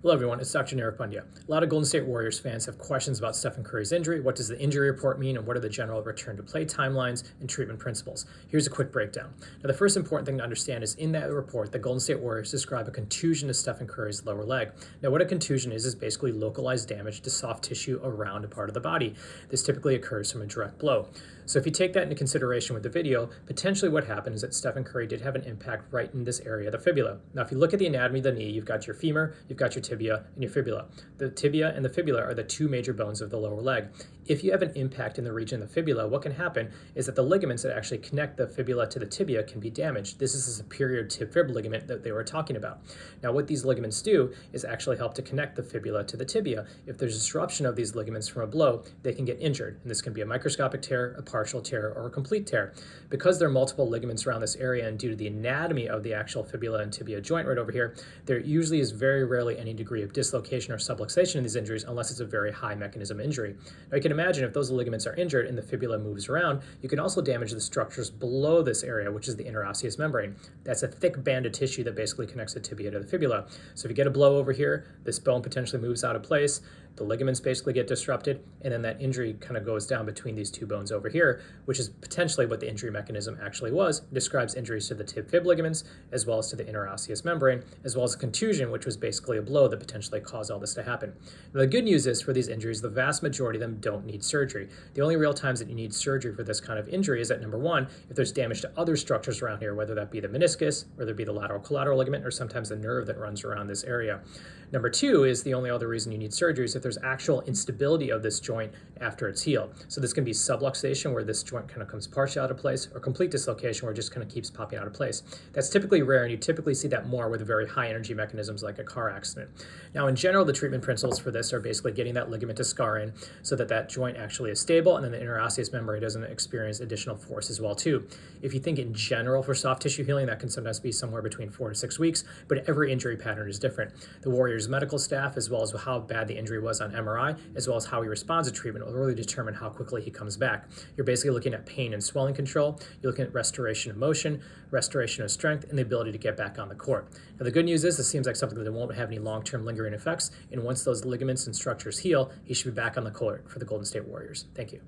Hello everyone, it's Dr. Nirav Pandya. A lot of Golden State Warriors fans have questions about Stephen Curry's injury. What does the injury report mean, and what are the general return to play timelines and treatment principles? Here's a quick breakdown. Now, the first important thing to understand is in that report, the Golden State Warriors describe a contusion to Stephen Curry's lower leg. Now, what a contusion is basically localized damage to soft tissue around a part of the body. This typically occurs from a direct blow. So if you take that into consideration with the video, potentially what happened is that Stephen Curry did have an impact right in this area of the fibula. Now, if you look at the anatomy of the knee, you've got your femur, you've got your tibia, and your fibula. The tibia and the fibula are the two major bones of the lower leg. If you have an impact in the region of the fibula, what can happen is that the ligaments that actually connect the fibula to the tibia can be damaged. This is the superior tib fib ligament that they were talking about. Now, what these ligaments do is actually help to connect the fibula to the tibia. If there's disruption of these ligaments from a blow, they can get injured. And this can be a microscopic tear, a partial tear, or a complete tear. Because there are multiple ligaments around this area and due to the anatomy of the actual fibula and tibia joint right over here, there usually is very rarely any degree of dislocation or subluxation in these injuries unless it's a very high mechanism injury. Now, you can imagine if those ligaments are injured and the fibula moves around, you can also damage the structures below this area, which is the interosseous membrane. That's a thick band of tissue that basically connects the tibia to the fibula. So if you get a blow over here, this bone potentially moves out of place, the ligaments basically get disrupted, and then that injury kind of goes down between these two bones over here, which is potentially what the injury mechanism actually was. It describes injuries to the tib-fib ligaments, as well as to the interosseous membrane, as well as a contusion, which was basically a blow that potentially caused all this to happen. Now, the good news is for these injuries, the vast majority of them don't need surgery. The only real times that you need surgery for this kind of injury is that, number one, if there's damage to other structures around here, whether that be the meniscus, whether it be the lateral collateral ligament, or sometimes the nerve that runs around this area. Number two is the only other reason you need surgery is if there's actual instability of this joint after it's healed. So this can be subluxation, where this joint kind of comes partially out of place, or complete dislocation, where it just kind of keeps popping out of place. That's typically rare, and you typically see that more with very high energy mechanisms like a car accident. Now, in general, the treatment principles for this are basically getting that ligament to scar in so that that joint actually is stable, and then the interosseous membrane doesn't experience additional force as well too. If you think in general for soft tissue healing, that can sometimes be somewhere between 4 to 6 weeks, but every injury pattern is different. The Warriors medical staff, as well as how bad the injury was on MRI, as well as how he responds to treatment, will really determine how quickly he comes back. You're basically looking at pain and swelling control. You're looking at restoration of motion, restoration of strength, and the ability to get back on the court. Now, the good news is this seems like something that won't have any long-term lingering effects, and once those ligaments and structures heal, he should be back on the court for the Golden State Warriors. Thank you.